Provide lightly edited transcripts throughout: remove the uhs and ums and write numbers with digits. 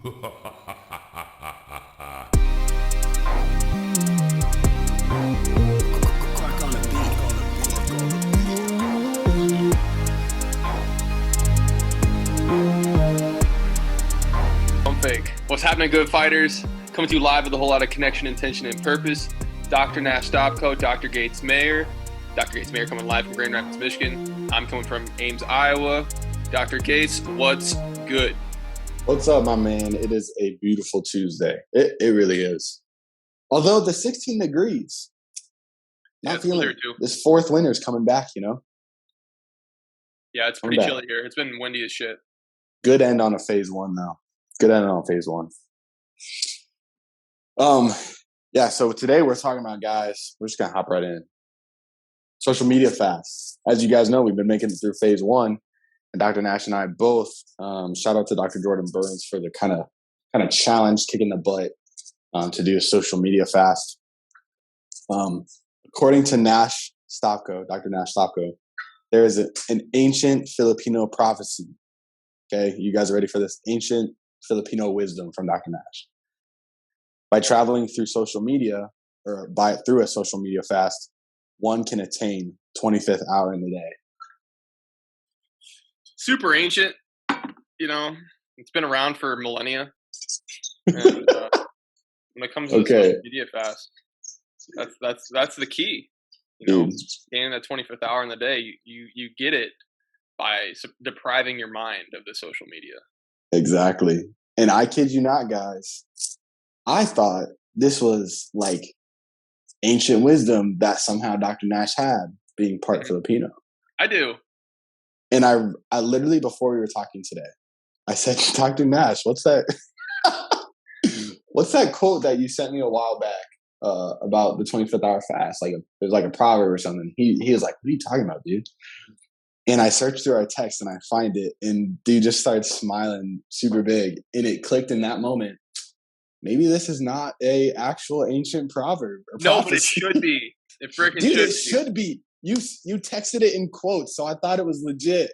I'm fake. What's happening, good fighters? Coming to you live with a whole lot of connection, intention, and purpose. Dr. Nash Stopko, Dr. Gates Mayer. Dr. Gates Mayer coming live from Grand Rapids, Michigan. I'm coming from Ames, Iowa. Dr. Gates, what's good? What's up, my man? It is a beautiful Tuesday. It really is. Although the 16 degrees, not feeling it. This fourth winter's coming back, you know? Yeah, it's pretty chilly here. It's been windy as shit. Good end on a phase one, though. Good end on phase one. Yeah, so today we're talking about, guys, we're just going to hop right in. Social media fast. As you guys know, we've been making it through phase one. And Dr. Nash and I both, shout out to Dr. Jordan Burns for the kind of challenge, kicking the butt to do a social media fast. According to Nash Stopko, Dr. Nash Stopko, there is an ancient Filipino prophecy. Okay, you guys are ready for this? Ancient Filipino wisdom from Dr. Nash. By traveling through social media, or through a social media fast, one can attain 25th hour in the day. Super ancient, you know, it's been around for millennia. And when it comes to the social media fast, that's the key. You know, gaining that 25th hour in the day, you get it by depriving your mind of the social media. Exactly. And I kid you not, guys, I thought this was like ancient wisdom that somehow Dr. Nash had, being part Filipino. I do. And I literally, before we were talking today, I said, Dr. Nash, what's that? What's that quote that you sent me a while back about the 25th hour fast? Like, it was like a proverb or something. He was like, what are you talking about, dude? And I searched through our text and I find it, and dude just started smiling super big. And it clicked in that moment. Maybe this is not a actual ancient proverb or prophecy. No, but it should be. It freaking dude, should it should be. You texted it in quotes, so I thought it was legit.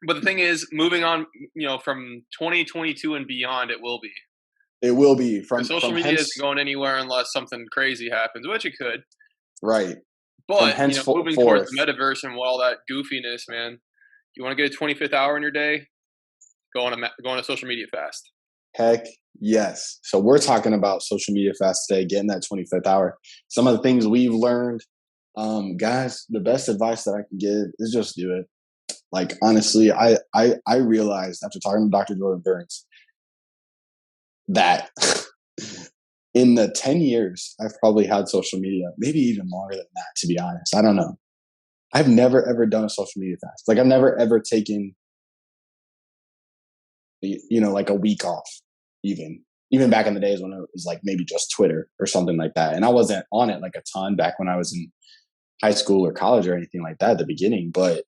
But the thing is, moving on, you know, from 2022 and beyond, it will be. It will be. Social media isn't going anywhere unless something crazy happens, which it could. Right. But you know, moving towards the metaverse and all that goofiness, man. You want to get a 25th hour in your day? Go on a social media fast. Heck yes. So we're talking about social media fast today, getting that 25th hour. Some of the things we've learned. Guys, the best advice that I can give is just do it. Like, honestly, I realized after talking to Dr. Jordan Burns that in the 10 years I've probably had social media, maybe even longer than that, to be honest. I don't know. I've never, ever done a social media fast. Like, I've never, ever taken, you know, like a week off, even back in the days when it was like maybe just Twitter or something like that. And I wasn't on it like a ton back when I was in high school or college or anything like that at the beginning, but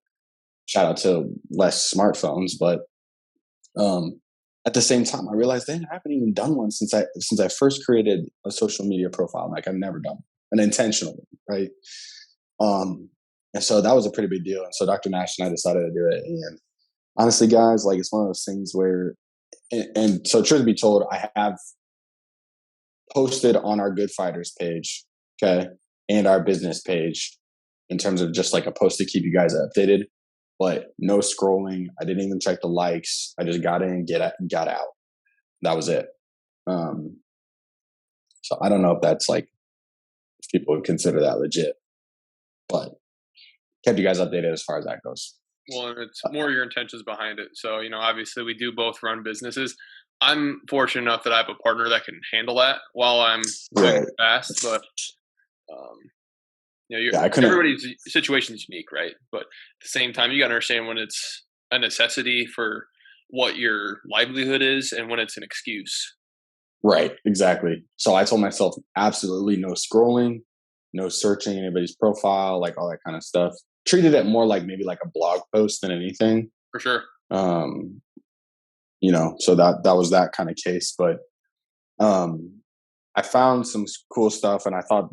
shout out to less smartphones. But at the same time, I realized, dang, I haven't even done one since I first created a social media profile. Like, I've never done an intentional one, right? And so that was a pretty big deal. And so Dr. Nash and I decided to do it. And honestly, guys, like, it's one of those things where, and so truth be told, I have posted on our Good Fighters page, okay, and our business page in terms of just like a post to keep you guys updated, but no scrolling. I didn't even check the likes. I just got in, got out. That was it. So I don't know if that's like, if people would consider that legit, but kept you guys updated as far as that goes. Well, it's more your intentions behind it. So, you know, obviously we do both run businesses. I'm fortunate enough that I have a partner that can handle that while I'm doing it fast, but you know, everybody's situation is unique, right? But at the same time, you got to understand when it's a necessity for what your livelihood is and when it's an excuse. Right, exactly. So I told myself absolutely no scrolling, no searching anybody's profile, like all that kind of stuff. Treated it more like maybe like a blog post than anything. For sure. You know, so that was that kind of case. But I found some cool stuff, and I thought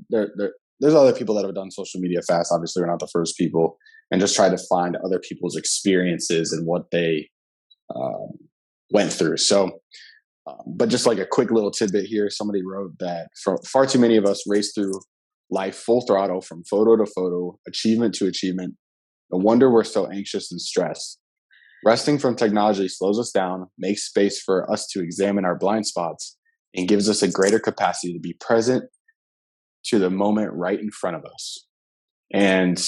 there's other people that have done social media fast. Obviously, we're not the first people, and just try to find other people's experiences and what they went through. So But just like a quick little tidbit here, somebody wrote that far too many of us race through life full throttle from photo to photo, achievement to achievement. No wonder we're so anxious and stressed. Resting from technology slows us down, makes space for us to examine our blind spots, and gives us a greater capacity to be present to the moment right in front of us. And,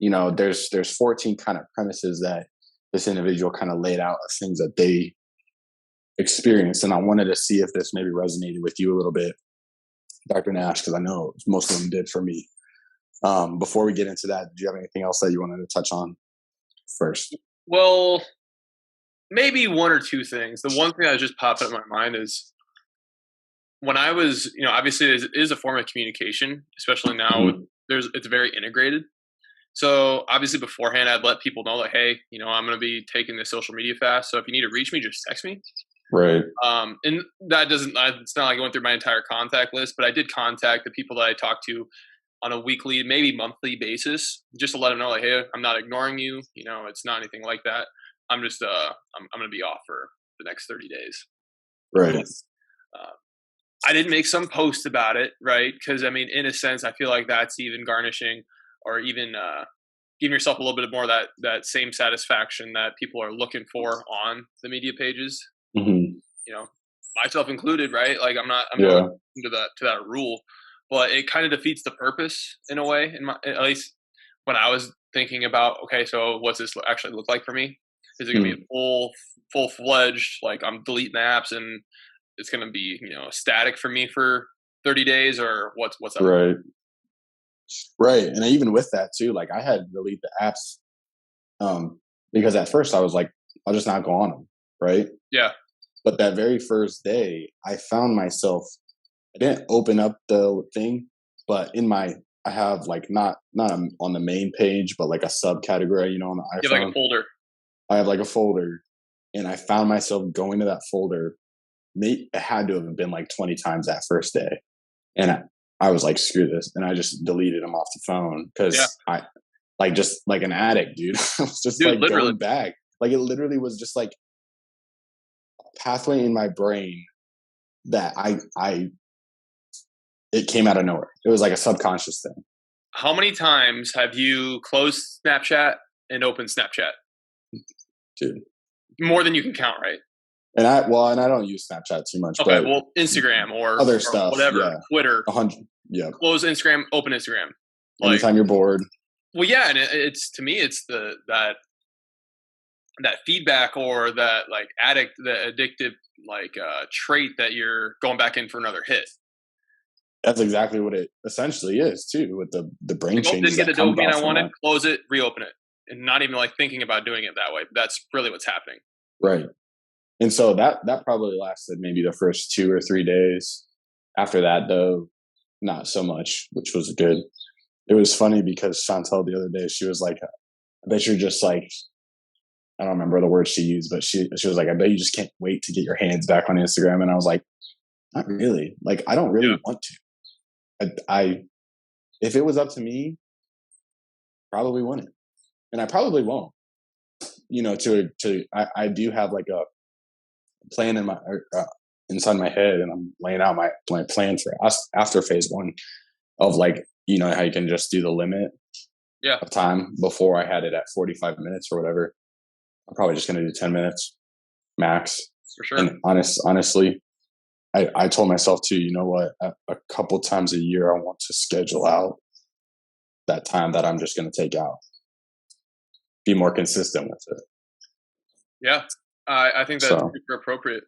there's 14 kind of premises that this individual kind of laid out of things that they experienced. And I wanted to see if this maybe resonated with you a little bit, Dr. Nash, because I know most of them did for me. Before we get into that, do you have anything else that you wanted to touch on first? Well, maybe one or two things. The one thing that just popped up in my mind is when I was, obviously it is a form of communication, especially now. Mm-hmm. It's very integrated. So obviously beforehand, I'd let people know that, hey, I'm going to be taking this social media fast. So if you need to reach me, just text me. Right. And that it's not like I went through my entire contact list, but I did contact the people that I talked to on a weekly, maybe monthly basis, just to let them know, like, hey, I'm not ignoring you. It's not anything like that. I'm just, I'm going to be off for the next 30 days. Right. I did make some post about it, right? Because, in a sense, I feel like that's even garnishing or even giving yourself a little bit more of that same satisfaction that people are looking for on the media pages. Mm-hmm. Myself included, right? Like I'm not into that rule, but it kind of defeats the purpose in a way. At least when I was thinking about, okay, so what's this actually look like for me? Is it going to be a full-fledged, like I'm deleting the apps and it's going to be, static for me for 30 days or what's up? Right. Right. And even with that too, like I had to delete the apps because at first I was like, I'll just not go on them. Right. Yeah. But that very first day I found myself, I didn't open up the thing, but I have like not on the main page, but like a subcategory, on the iPhone. You have like a folder. I have like a folder and I found myself going to that folder. It had to have been like 20 times that first day. And I was like, screw this. And I just deleted them off the phone because I like just like an addict, dude. I was just like literally going back. Like it literally was just like a pathway in my brain that it came out of nowhere. It was like a subconscious thing. How many times have you closed Snapchat and opened Snapchat? Dude. More than you can count, right? And I don't use Snapchat too much. Okay, but well, Instagram or other stuff, whatever, Twitter. 100, yeah. Close Instagram, open Instagram. Anytime you're bored. Well, yeah, and it's to me, it's that feedback or that like the addictive like trait that you're going back in for another hit. That's exactly what it essentially is too, with the brain changes. Didn't get the dopamine I wanted, close it, reopen it, and not even like thinking about doing it that way. But that's really what's happening. Right. And so that probably lasted maybe the first 2 or 3 days. After that, though, not so much, which was good. It was funny because Chantel the other day, she was like, I bet you're just like, I don't remember the words she used, but she was like, I bet you just can't wait to get your hands back on Instagram. And I was like, not really. Like, I don't really want to. If it was up to me, probably wouldn't. And I probably won't. I do have like a plan in my inside my head, and I'm laying out my plan for us after phase 1 of like, how you can just do the limit of time. Before I had it at 45 minutes or whatever. I'm probably just going to do 10 minutes max. For sure. And honestly, I told myself too, you know what, a couple times a year, I want to schedule out that time that I'm just going to take out. Be more consistent with it. Yeah. I think that's super appropriate.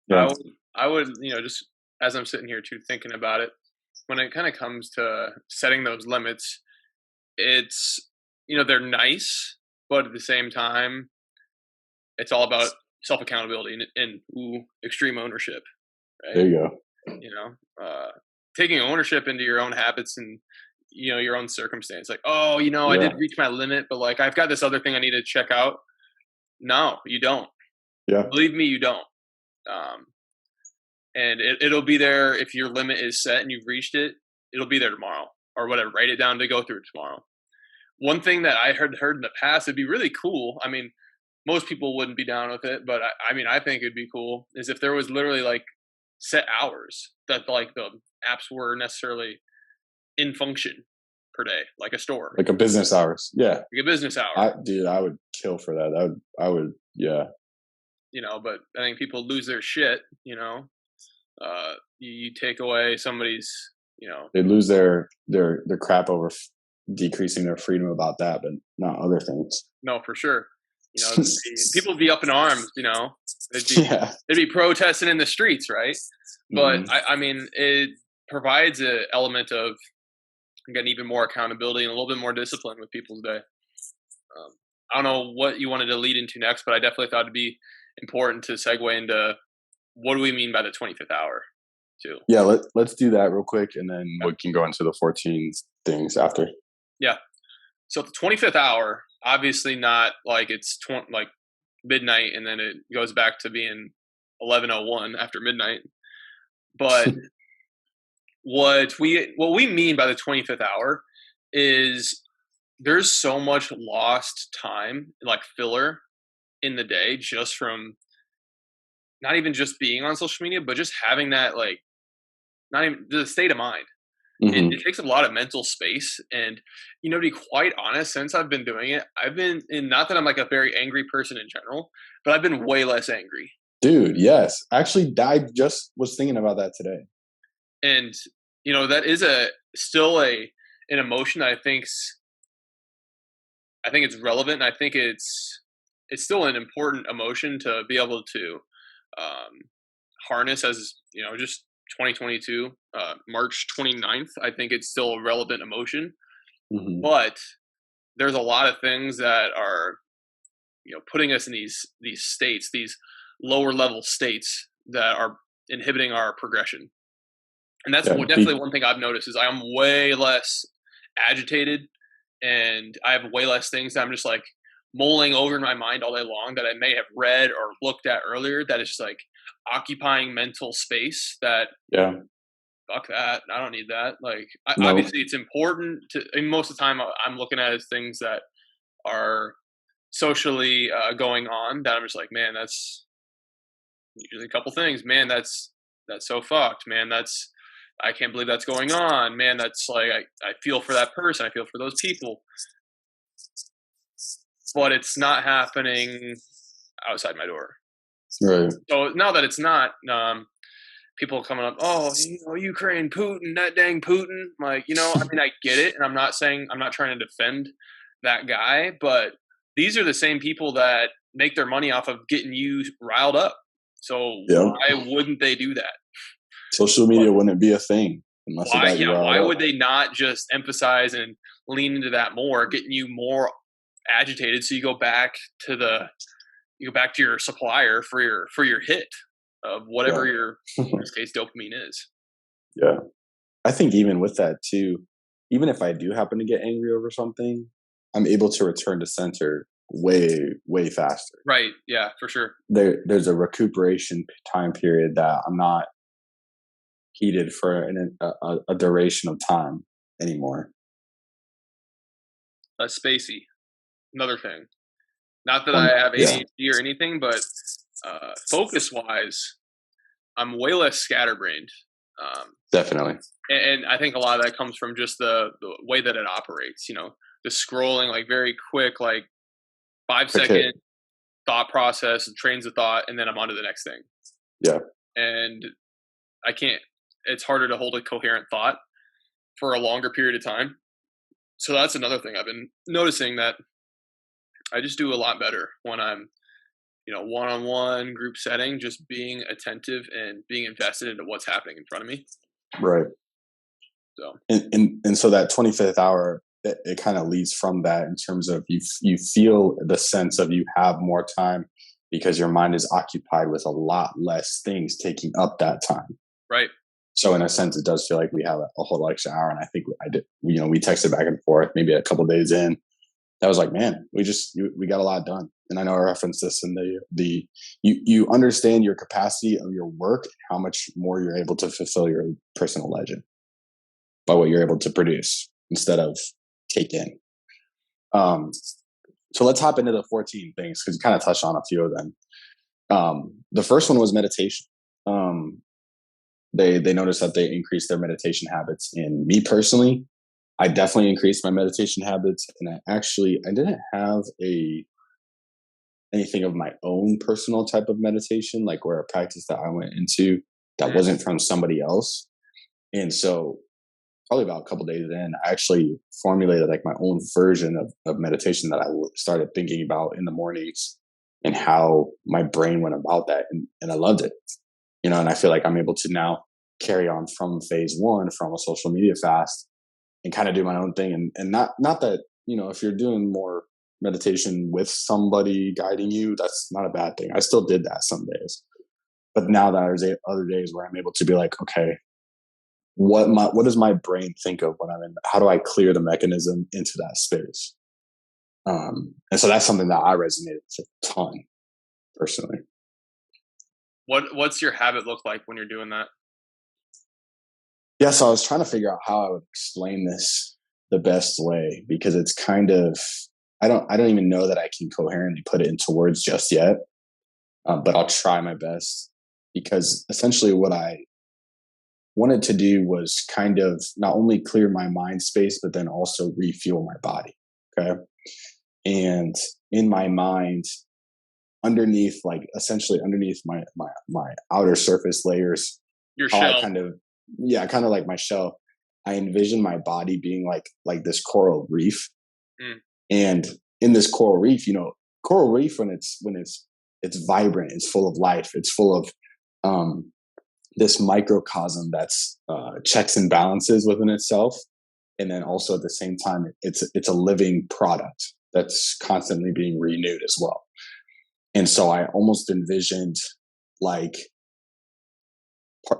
Yeah. I would, just as I'm sitting here too, thinking about it, when it kind of comes to setting those limits, it's, they're nice, but at the same time, it's all about self-accountability and extreme ownership. Right? There you go. Taking ownership into your own habits and, your own circumstance. Like, I did reach my limit, but like, I've got this other thing I need to check out. No, you don't. Yeah. Believe me, you don't. And it'll be there if your limit is set and you've reached it. It'll be there tomorrow or whatever. Write it down to go through tomorrow. One thing that I heard in the past, it'd be really cool. I mean, most people wouldn't be down with it, but I mean, I think it'd be cool is if there was literally like set hours that like the apps were necessarily in function per day, like a store, like a business hours. Yeah, like a business hour. Dude, I would kill for that. I would, yeah. You know, but I think people lose their shit. You know, you take away somebody's, you know, they lose their crap over decreasing their freedom about that, but not other things. No, for sure. You know, people would be up in arms. You know, they'd be protesting in the streets, right? But I mean, it provides an element of getting even more accountability and a little bit more discipline with people's day. I don't know what you wanted to lead into next, but I definitely thought it'd be important to segue into what do we mean by the 25th hour too. Yeah, let's do that real quick, and then we can go into the 14 things after. Yeah. So the 25th hour, obviously not like it's like midnight and then it goes back to being 11:01 after midnight. But what we mean by the 25th hour is there's so much lost time, like filler in the day, just from not even just being on social media, but just having that, like, not even the state of mind. It takes a lot of mental space. And, you know, to be quite honest, since I've been doing it, I've been in, not that I'm like a very angry person in general, but I've been way less angry. Dude, yes. Actually, I just was thinking about that today. And, you know, that is still an emotion that I think it's relevant. And I think it's still an important emotion to be able to harness as, you know, just 2022, March 29th. I think it's still a relevant emotion, but there's a lot of things that are, you know, putting us in these states, these lower level states that are inhibiting our progression. And that's definitely one thing I've noticed is I'm way less agitated and I have way less things that I'm just like mulling over in my mind all day long that I may have read or looked at earlier that is just like occupying mental space that fuck that, I don't need that. Like obviously it's important to, and most of the time I'm looking at as things that are socially going on that I'm just like, man, that's usually a couple things, man, that's so fucked, man, I can't believe that's going on, man, that's like I feel for that person, I feel for those people, but it's not happening outside my door. Right. So now that it's not, people coming up, oh, you know, Ukraine, Putin, that dang Putin. Like, you know, I mean, I get it. And I'm not trying to defend that guy, but these are the same people that make their money off of getting you riled up. So why wouldn't they do that? Social media wouldn't be a thing unless why would they not just emphasize and lean into that more, getting you more agitated so you go back to your supplier for your hit of whatever your, in this case, dopamine is. Yeah. I think even with that too, even if I do happen to get angry over something, I'm able to return to center way, way faster. Right. Yeah, for sure. There's a recuperation time period that I'm not heated for a duration of time anymore. Spacey. Another thing. Not that I have ADHD or anything, but focus-wise, I'm way less scatterbrained. Definitely. And I think a lot of that comes from just the way that it operates, you know, the scrolling, like very quick, like 5-second thought process, trains of thought, and then I'm on to the next thing. Yeah. And it's harder to hold a coherent thought for a longer period of time. So that's another thing I've been noticing, that I just do a lot better when I'm, you know, one-on-one group setting, just being attentive and being invested into what's happening in front of me. Right. So, and so that 25th hour, it kind of leads from that in terms of you feel the sense of you have more time because your mind is occupied with a lot less things taking up that time. Right. So in a sense, it does feel like we have a whole extra hour. And I think we texted back and forth, maybe a couple of days in. I was like, man, we got a lot done. And I know I referenced this in you understand your capacity of your work and how much more you're able to fulfill your personal legend by what you're able to produce instead of take in. So let's hop into the 14 things because you kind of touched on a few of them. The first one was meditation. They noticed that they increased their meditation habits. And me personally, I definitely increased my meditation habits. And I didn't have anything of my own personal type of meditation, like where a practice that I went into that wasn't from somebody else. And so probably about a couple days in, I actually formulated like my own version of meditation that I started thinking about in the mornings and how my brain went about that. And I loved it, and I feel like I'm able to now carry on from phase one, from a social media fast, and kind of do my own thing. And not that, if you're doing more meditation with somebody guiding you, that's not a bad thing. I still did that some days. But now that there's other days where I'm able to be like, okay, what does my brain think of when I'm in? How do I clear the mechanism into that space? And so that's something that I resonated with a ton personally. What's your habit look like when you're doing that? Yeah, so I was trying to figure out how I would explain this the best way, because it's kind of, I don't even know that I can coherently put it into words just yet, but I'll try my best, because essentially what I wanted to do was kind of not only clear my mind space, but then also refuel my body. Okay. And in my mind, underneath, like essentially underneath my outer surface layers, your shell, kind of like my shell, I envision my body being like this coral reef. And in this coral reef, coral reef, when it's vibrant, it's full of life, it's full of this microcosm that's checks and balances within itself, and then also at the same time it's a living product that's constantly being renewed as well. And so I almost envisioned like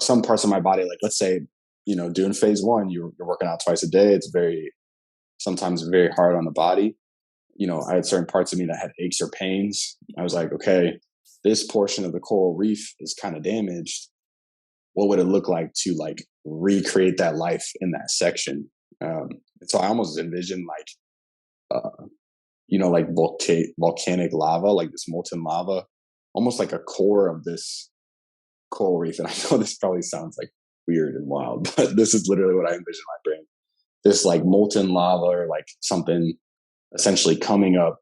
some parts of my body, like let's say, doing phase one, you're working out twice a day. It's sometimes very hard on the body. I had certain parts of me that had aches or pains. I was like, okay, this portion of the coral reef is kind of damaged. What would it look like to like recreate that life in that section? And so I almost envisioned like volcanic lava, like this molten lava, almost like a core of this coral reef. And I know this probably sounds like weird and wild, but this is literally what I envision in my brain. This like molten lava, or like something essentially coming up,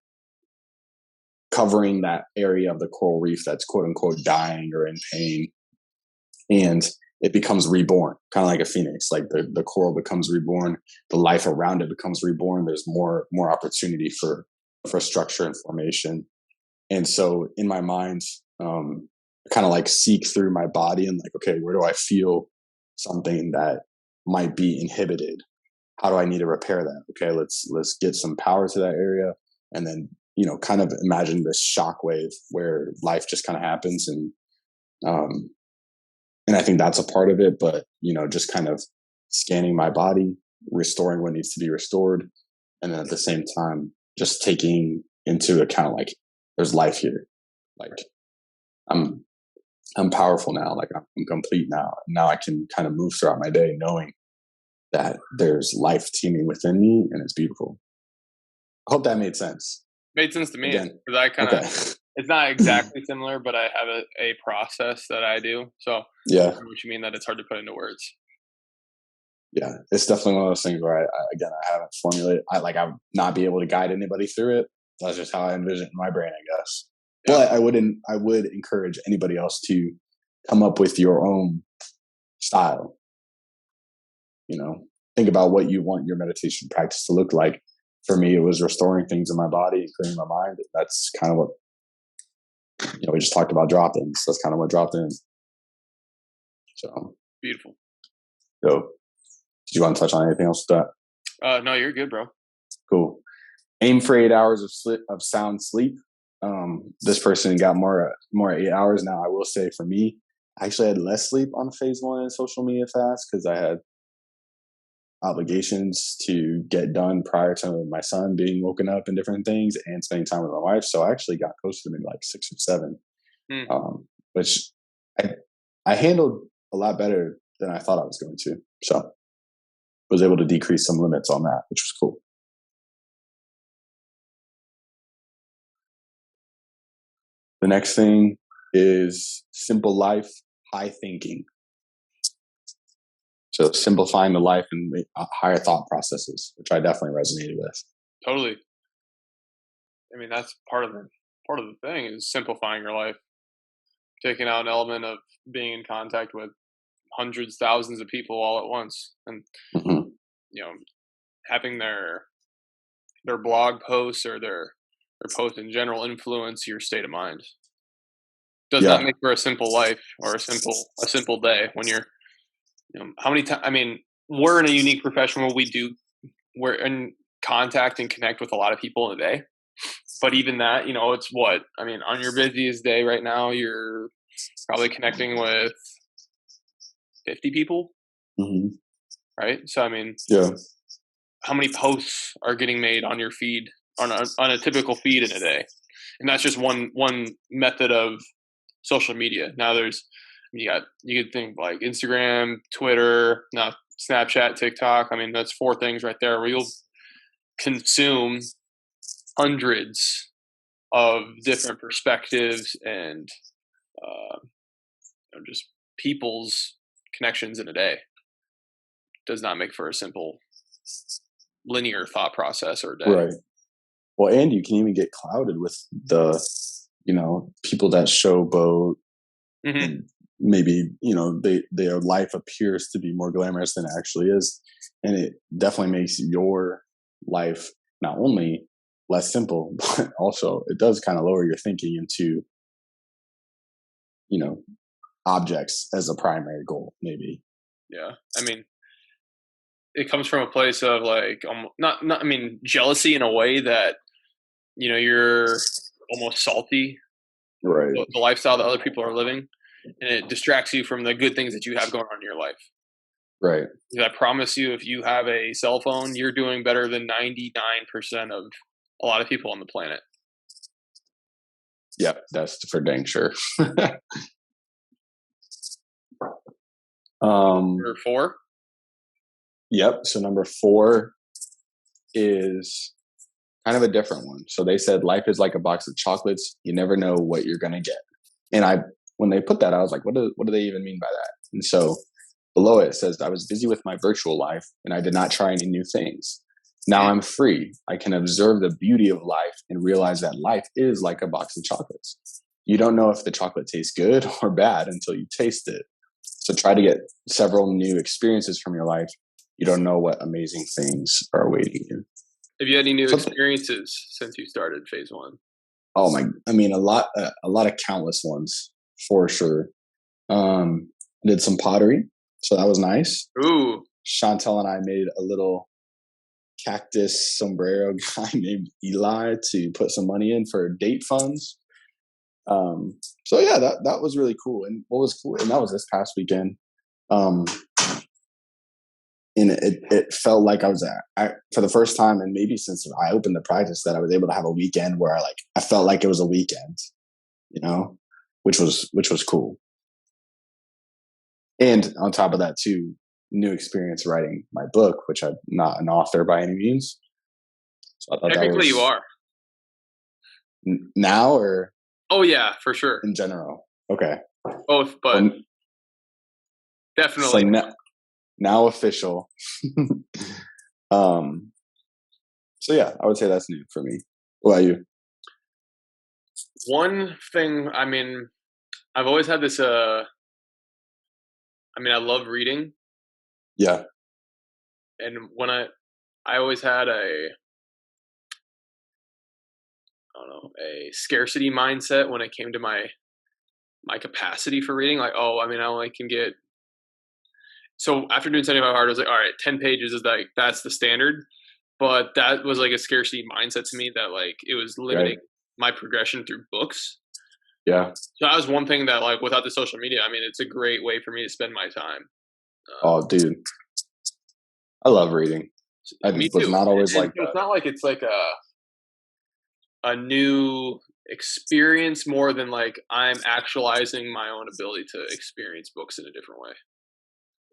covering that area of the coral reef that's quote unquote dying or in pain. And it becomes reborn, kind of like a phoenix. Like the coral becomes reborn, the life around it becomes reborn. There's more opportunity for structure and formation. And so in my mind, kind of like seek through my body and like, okay, where do I feel something that might be inhibited? How do I need to repair that? Okay, let's get some power to that area, and then kind of imagine this shockwave where life just kind of happens. And I think that's a part of it, but just kind of scanning my body, restoring what needs to be restored, and then at the same time just taking into account like there's life here. Like I'm powerful now, like I'm complete now. Now I can kind of move throughout my day knowing that there's life teeming within me, and it's beautiful. I hope that made sense. Made sense to me, because I kind of it's not exactly similar, but I have a process that I do. So yeah, I know what you mean, that it's hard to put into words. Yeah, it's definitely one of those things where I haven't formulated. I would not be able to guide anybody through it. That's just how I envision it in my brain, I guess. Yeah. But I would encourage anybody else to come up with your own style. Think about what you want your meditation practice to look like. For me, it was restoring things in my body and clearing my mind. That's kind of what, we just talked about drop-ins. That's kind of what dropped in. So beautiful. So, did you want to touch on anything else with that? No, you're good, bro. Cool. Aim for 8 hours of sound sleep. This person got more 8 hours. Now, I will say for me, I actually had less sleep on phase one in social media fast because I had obligations to get done prior to my son being woken up and different things, and spending time with my wife. So I actually got close to maybe like 6 or 7, which I handled a lot better than I thought I was going to. So I was able to decrease some limits on that, which was cool. The next thing is simple life, high thinking. So simplifying the life and higher thought processes, which I definitely resonated with. Totally. I mean, that's part of the thing is simplifying your life, taking out an element of being in contact with hundreds, thousands of people all at once, and having their blog posts or their posts in general influence your state of mind. Does not make for a simple life or a simple day when you're how many times. I mean, we're in a unique profession where we're in contact and connect with a lot of people in a day, but even that, it's what I mean, on your busiest day right now you're probably connecting with 50 people, right? So I mean, how many posts are getting made on your feed on a typical feed in a day? And that's just one method of social media. Now you could think like Instagram, Twitter, now Snapchat, TikTok. I mean, that's 4 things right there where you'll consume hundreds of different perspectives and just people's connections in a day. Does not make for a simple linear thought process or day. Right. Well, and you can even get clouded with the, people that showboat. And maybe, their life appears to be more glamorous than it actually is. And it definitely makes your life not only less simple, but also it does kind of lower your thinking into, objects as a primary goal, maybe. Yeah. I mean, it comes from a place of like, not, I mean, jealousy in a way that, you're almost salty. Right. The lifestyle that other people are living, and it distracts you from the good things that you have going on in your life. Right. Because I promise you, if you have a cell phone, you're doing better than 99% of a lot of people on the planet. Yep, that's for dang sure. Number 4? Yep. So number 4 is kind of a different one. So they said life is like a box of chocolates. You never know what you're going to get. And when they put that, I was like, what do they even mean by that? And so below it says, I was busy with my virtual life and I did not try any new things. Now I'm free. I can observe the beauty of life and realize that life is like a box of chocolates. You don't know if the chocolate tastes good or bad until you taste it. So try to get several new experiences from your life. You don't know what amazing things are awaiting you. Have you had any new experiences since you started phase 1? Oh I mean, a lot of countless ones for sure. Did some pottery, so that was nice. Ooh. Chantel and I made a little cactus sombrero guy named Eli to put some money in for date funds. So yeah, that was really cool. And what was cool, and that was this past weekend. And it felt like I was for the first time, and maybe since I opened the practice, that I was able to have a weekend where I felt like it was a weekend, which was cool. And on top of that too, new experience writing my book, which I'm not an author by any means. So I thought technically you are. Now or? Oh yeah, for sure. In general. Okay. Both, but definitely. So now official. So yeah, I would say that's new for me. What about you? One thing, I mean, I've always had this, I love reading. Yeah. And when I always had a scarcity mindset when it came to my capacity for reading. Like, I only can get. So after doing 75 hard, I was like, all right, 10 pages is that's the standard. But that was like a scarcity mindset to me that like it was limiting my progression through books. Yeah. So that was one thing that like without the social media, it's a great way for me to spend my time. Oh, dude. I love reading. I me was too. Not always like that. It's not like it's like a new experience more than like I'm actualizing my own ability to experience books in a different way.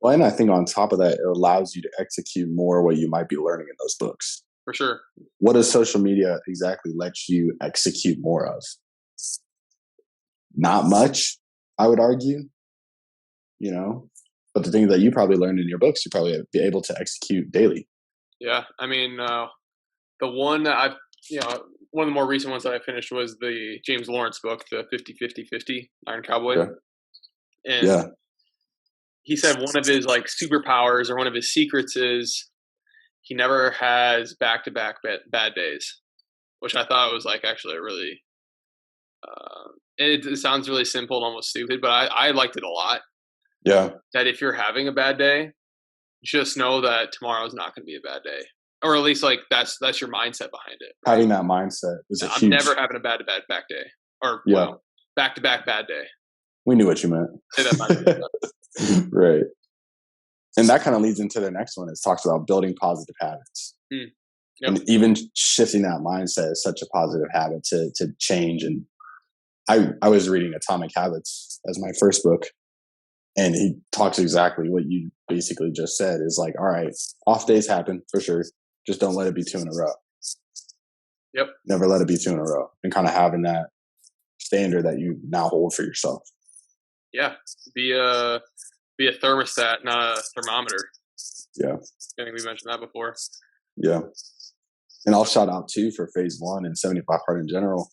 Well, and I think on top of that, it allows you to execute more what you might be learning in those books. For sure. What does social media exactly let you execute more of? not much, I would argue, you know, but the things that you probably learned in your books, you probably be able to execute daily. Yeah. I mean, the one that one of the more recent ones that I finished was the James Lawrence book, the 50-50-50 Iron Cowboy. Yeah. And he said one of his like superpowers or one of his secrets is he never has back-to-back bad days, which I thought was like actually a really, it sounds really simple and almost stupid, but I liked it a lot. Yeah. That if you're having a bad day, just know that tomorrow is not going to be a bad day. Or at least like that's your mindset behind it. Right? Having that mindset is I'm never having a back-to-back day. Or well, back-to-back bad day. We knew what you meant. Say that right. And that kind of leads into the next one. It talks about building positive habits. Yep. And even shifting that mindset is such a positive habit to change. And I was reading Atomic Habits as my first book. And he talks exactly what you basically just said is like, all right, off days happen for sure. Just don't let it be 2 in a row. Yep. Never let it be 2 in a row. And kind of having that standard that you now hold for yourself. Yeah. Be a thermostat, not a thermometer. Yeah. I think we mentioned that before. Yeah. And I'll shout out too for phase 1 and 75 Hard in general.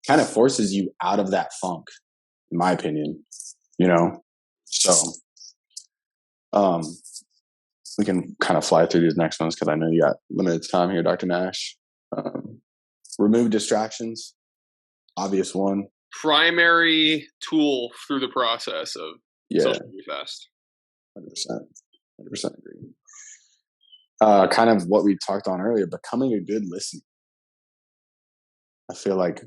Kind of forces you out of that funk, in my opinion. You know? So we can kind of fly through these next ones because I know you got limited time here, Dr. Nash. Remove distractions. Obvious one. Primary tool through the process of social media fast. 100% agree. Kind of what we talked on earlier, becoming a good listener. I feel like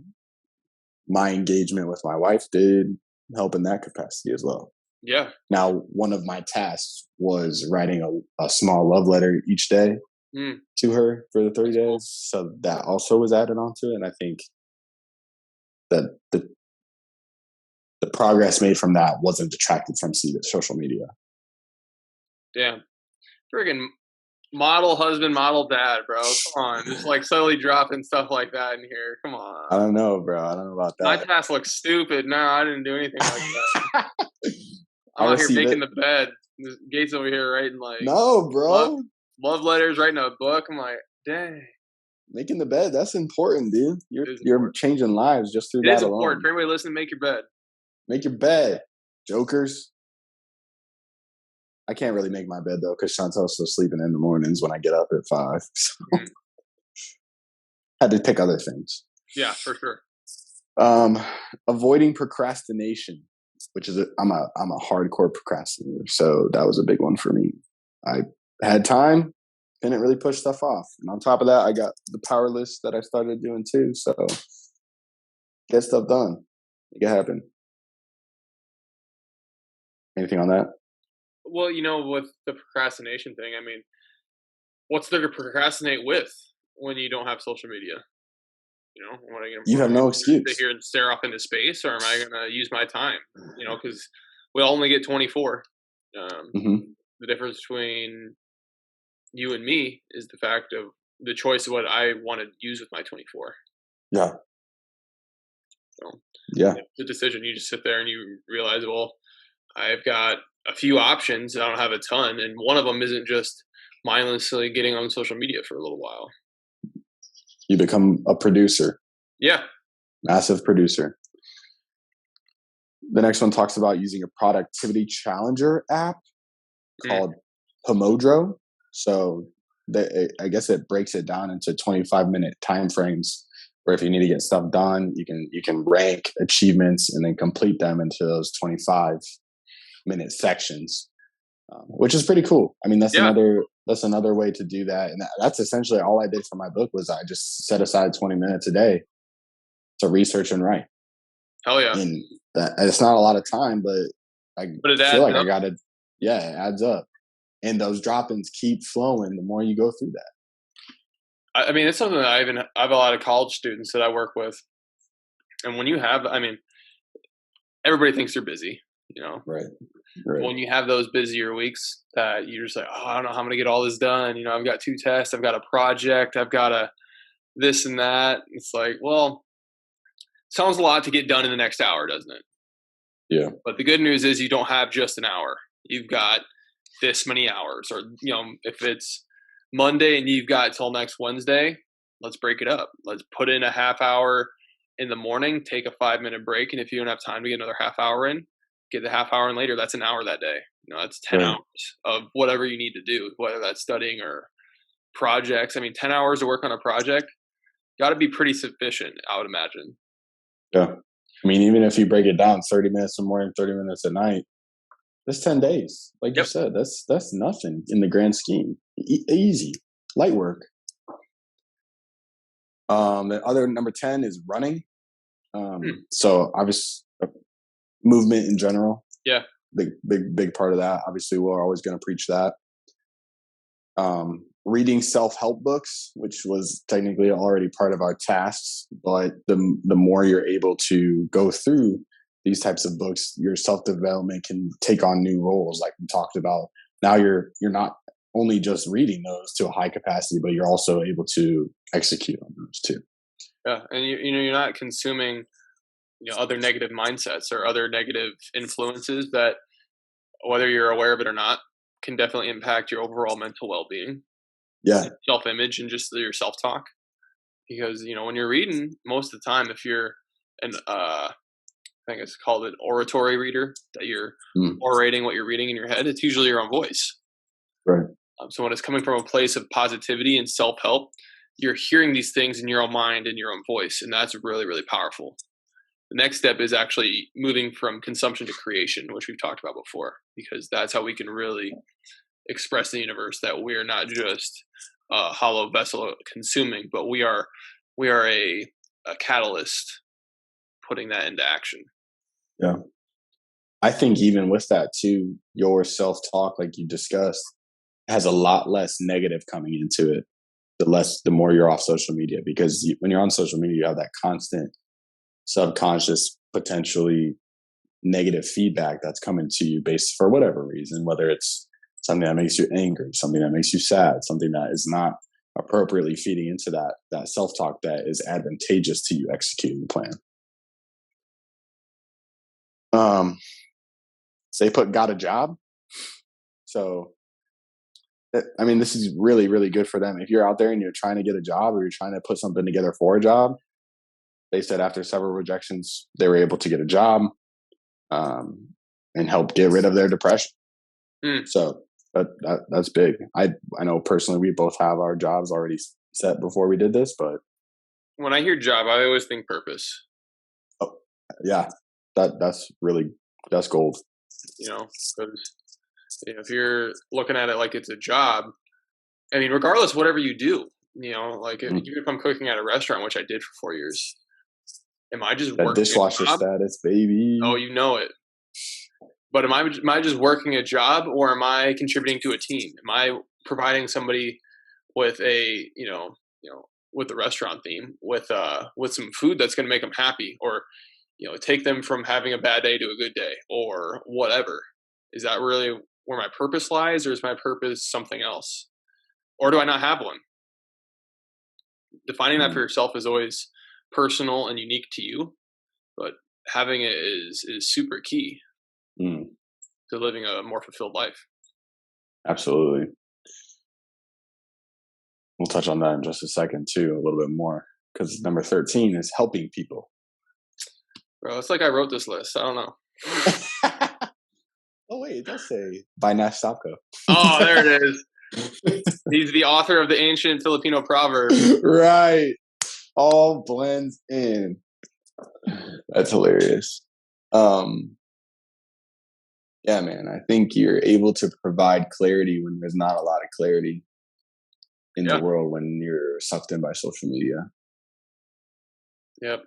my engagement with my wife did help in that capacity as well. Yeah. Now, one of my tasks was writing a small love letter each day to her for the 30 days. So that also was added onto it. And I think that the progress made from that wasn't detracted from social media. Damn. Friggin' model husband, model dad, bro. Come on. Just like slowly dropping stuff like that in here. Come on. I don't know, bro. I don't know about that. My task looks stupid. No, I didn't do anything like that. I'm out here making the bed. Gates over here writing like no, bro. Love letters, writing a book. I'm like, dang. Making the bed, that's important, dude. You're changing lives just through that alone. It is important. For everybody listening, make your bed. Make your bed, jokers. I can't really make my bed though because Chantel's still sleeping in the mornings when I get up at 5. So had to pick other things. Yeah, for sure. Avoiding procrastination, which is I'm a hardcore procrastinator, so that was a big one for me. I had time, didn't really push stuff off, and on top of that, I got the power list that I started doing too. So get stuff done, make it happen. Anything on that? Well, with the procrastination thing, I mean, what's there to procrastinate with when you don't have social media? You have no excuse. Sit here and stare off into space, or am I going to use my time? Because we only get 24. The difference between you and me is the fact of the choice of what I want to use with my 24. Yeah. So, the decision. You just sit there and you realize, well, I've got a few options. I don't have a ton, and one of them isn't just mindlessly getting on social media for a little while. You become a producer. Yeah. Massive producer. The next one talks about using a productivity challenger app called Pomodoro. So I guess it breaks it down into 25-minute time frames where if you need to get stuff done, you can rank achievements and then complete them into those 25-minute sections, which is pretty cool. I mean, that's another way to do that. And that's essentially all I did for my book was I just set aside 20 minutes a day to research and write. Hell yeah. And it's not a lot of time, but I feel like it adds up. And those drop-ins keep flowing the more you go through that. I mean, it's something that I have a lot of college students that I work with. And when you have, everybody thinks they're busy, Right. When you have those busier weeks that you're just like, oh, I don't know how I'm going to get all this done. I've got 2 tests. I've got a project. I've got this and that. It's like, well, sounds a lot to get done in the next hour, doesn't it? Yeah. But the good news is you don't have just an hour. You've got this many hours, or if it's Monday and you've got till next Wednesday, let's break it up. Let's put in a half hour in the morning, take a 5-minute break, and if you don't have time to get another half hour in, get the half hour in later. That's an hour that day. That's 10 hours of whatever you need to do, whether that's studying or projects. I mean, 10 hours to work on a project got to be pretty sufficient, I would imagine. Yeah. I mean, even if you break it down, 30 minutes in the morning, 30 minutes at night, that's 10 days. Like you said, that's nothing in the grand scheme. Easy, light work. The other number 10 is running. So obviously movement in general. Yeah. Big part of that. Obviously, we're always going to preach that. Reading self-help books, which was technically already part of our tasks, but the more you're able to go through these types of books, your self-development can take on new roles, like we talked about. Now you're not only just reading those to a high capacity, but you're also able to execute on those too. Yeah, and you're not consuming other negative mindsets or other negative influences that, whether you're aware of it or not, can definitely impact your overall mental well-being. Yeah, self-image and just your self-talk. Because when you're reading, most of the time, if you're an I think it's called an oratory reader, that you're orating what you're reading in your head, it's usually your own voice. Right. So when it's coming from a place of positivity and self-help, you're hearing these things in your own mind and your own voice, and that's really, really powerful. The next step is actually moving from consumption to creation, which we've talked about before, because that's how we can really express the universe that we're not just a hollow vessel consuming, but we are a catalyst putting that into action. Yeah. I think even with that too, your self-talk, like you discussed, has a lot less negative coming into it. The more you're off social media, because when you're on social media, you have that constant subconscious, potentially negative feedback that's coming to you based for whatever reason, whether it's something that makes you angry, something that makes you sad, something that is not appropriately feeding into that self-talk that is advantageous to you executing the plan. They got a job. So, I mean, this is really, really good for them. If you're out there and you're trying to get a job or you're trying to put something together for a job, they said after several rejections, they were able to get a job and help get rid of their depression. So that's big. I know personally we both have our jobs already set before we did this, but when I hear job, I always think purpose. Oh, yeah, that's gold. Because if you're looking at it like it's a job, I mean, regardless, whatever you do, even if I'm cooking at a restaurant, which I did for 4 years, am I just working dishwasher status, baby? Oh, you know it. But am I just working a job, or am I contributing to a team? Am I providing somebody with a with the restaurant theme with some food that's going to make them happy, or take them from having a bad day to a good day, or whatever? Is that really where my purpose lies, or is my purpose something else, or do I not have one? Defining that for yourself is always personal and unique to you, but having it is super key to living a more fulfilled life. Absolutely. We'll touch on that in just a second too, a little bit more, because number 13 is helping people. Bro, it's like I wrote this list. I don't know. Oh wait, it does say by Nash Stopko. Oh, there it is. He's the author of the ancient Filipino proverb. Right. All blends in. That's hilarious. Yeah, man, I think you're able to provide clarity when there's not a lot of clarity in the world when you're sucked in by social media. Yep.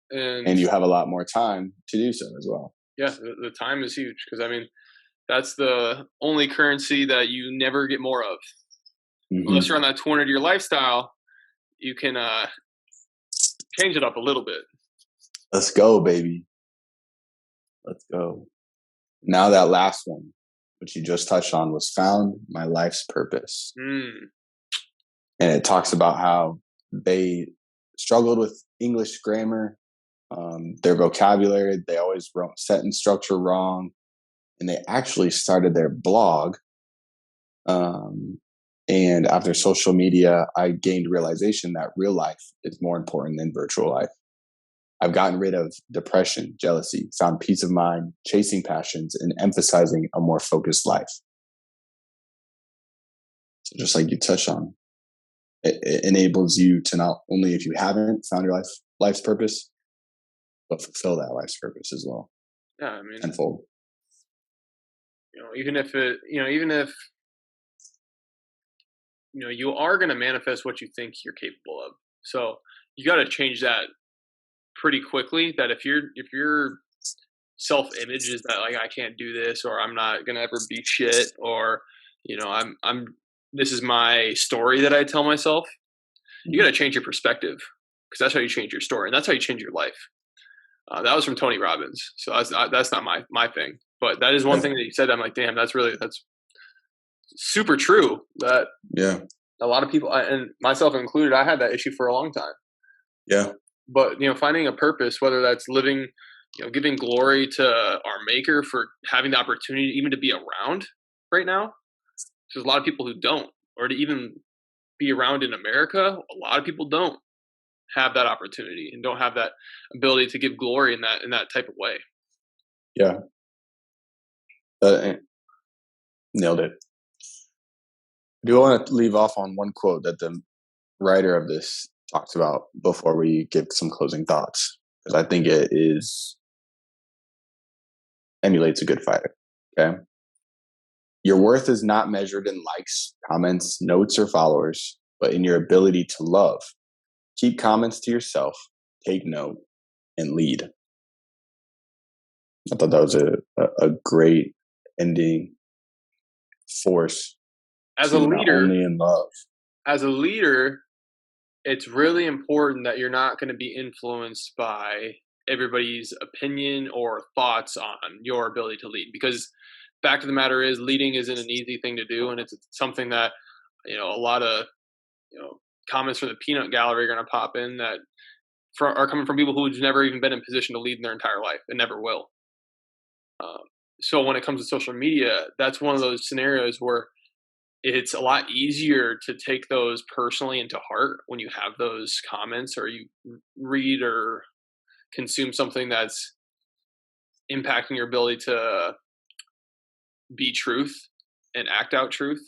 And you have a lot more time to do so as well. Yeah, the time is huge, because I mean, that's the only currency that you never get more of. Unless you're on that 200-year lifestyle, you can change it up a little bit. Let's go, baby. Let's go. Now that last one, which you just touched on, was found my life's purpose. And it talks about how they struggled with English grammar, Their vocabulary, they always wrote sentence structure wrong. And they actually started their blog. And after social media, I gained realization that real life is more important than virtual life. I've gotten rid of depression, jealousy, found peace of mind, chasing passions, and emphasizing a more focused life. So just like you touched on, it enables you to not only, if you haven't found your life's purpose, but fulfill that life's purpose as well. Yeah, I mean, tenfold. Even if you are going to manifest what you think you're capable of. So you got to change that pretty quickly. That if your self-image is that like I can't do this, or I'm not going to ever be shit, or I'm this is my story that I tell myself. You got to change your perspective, because that's how you change your story, and that's how you change your life. That was from Tony Robbins, so that's not my thing, but that is one thing that he said. I'm like, damn, that's super true. That a lot of people, and myself included, I had that issue for a long time. Yeah, but finding a purpose, whether that's living, giving glory to our Maker for having the opportunity even to be around right now. There's a lot of people who don't, or to even be around in America. A lot of people don't have that opportunity and don't have that ability to give glory in that type of way. Yeah. Nailed it. I do want to leave off on one quote that the writer of this talks about before we give some closing thoughts, because I think it emulates a good fighter. Okay. Your worth is not measured in likes, comments, notes, or followers, but in your ability to love. Keep comments to yourself, take note, and lead. I thought that was a great ending force. As a leader, not only in love. As a leader, it's really important that you're not going to be influenced by everybody's opinion or thoughts on your ability to lead, because fact of the matter is, leading isn't an easy thing to do, and it's something that a lot of comments from the peanut gallery are going to pop in that are coming from people who've never even been in position to lead in their entire life and never will. So when it comes to social media, that's one of those scenarios where it's a lot easier to take those personally into heart when you have those comments, or you read or consume something that's impacting your ability to be truth and act out truth,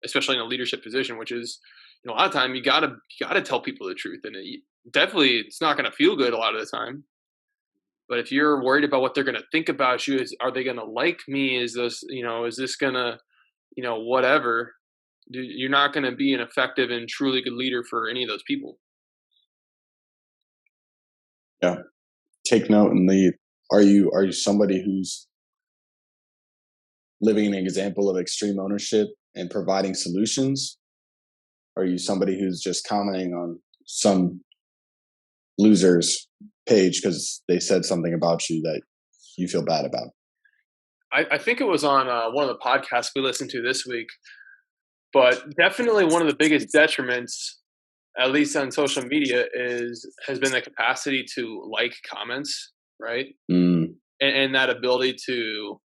especially in a leadership position, which is, a lot of time you gotta tell people the truth, and definitely it's not going to feel good a lot of the time. But if you're worried about what they're going to think about you, are they going to like me? Is this going to, whatever, you're not going to be an effective and truly good leader for any of those people. Yeah. Take note and lead. Are you somebody who's living an example of extreme ownership and providing solutions? Or are you somebody who's just commenting on some loser's page because they said something about you that you feel bad about? I think it was on one of the podcasts we listened to this week, but definitely one of the biggest detriments, at least on social media, has been the capacity to like comments, right? And that ability to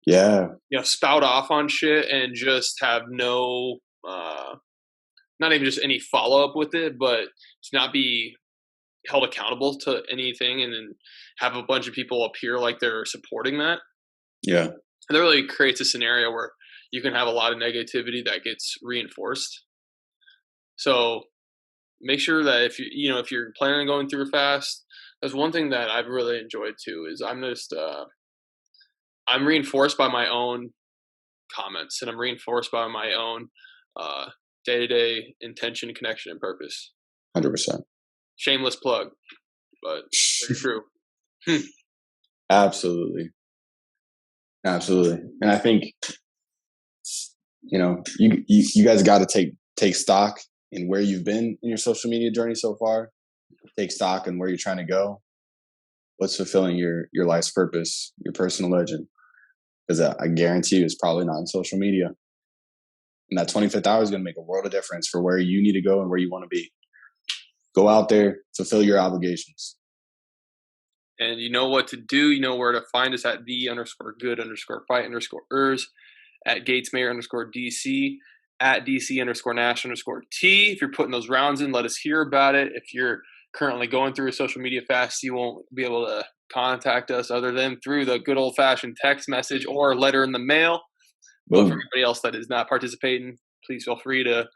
spout off on shit and just have no not even just any follow up with it, but to not be held accountable to anything, and then have a bunch of people appear like they're supporting that. Yeah. And that really creates a scenario where you can have a lot of negativity that gets reinforced. So make sure that if you're planning on going through a fast, that's one thing that I've really enjoyed too, is I'm reinforced by my own comments, and I'm reinforced by my own day-to-day intention, connection, and purpose. 100%. Shameless plug, but very true. Absolutely. And I think, you guys got to take stock in where you've been in your social media journey so far. Take stock in where you're trying to go. What's fulfilling your life's purpose, your personal legend. Because I guarantee you it's probably not in social media. And that 25th hour is going to make a world of difference for where you need to go and where you want to be. Go out there, fulfill your obligations. And you know what to do. You know where to find us at the_good_fight_ers, at gatesmayer_DC, at DC_Nash_T. If you're putting those rounds in, let us hear about it. If you're currently going through a social media fast, you won't be able to contact us other than through the good old-fashioned text message or letter in the mail. But for everybody else that is not participating, please feel free to,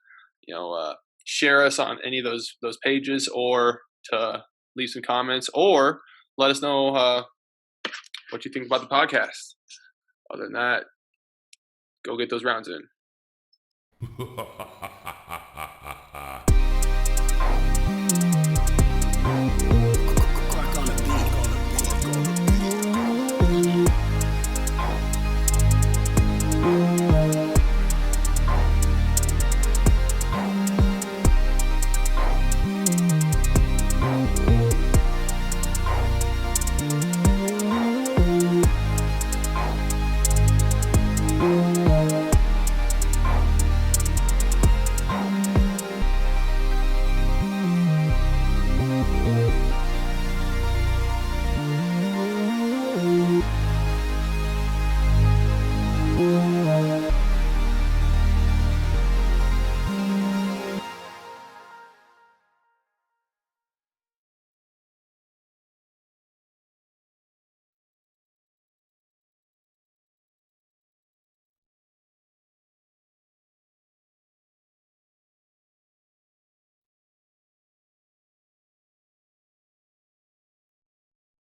share us on any of those pages, or to leave some comments, or let us know what you think about the podcast. Other than that, go get those rounds in.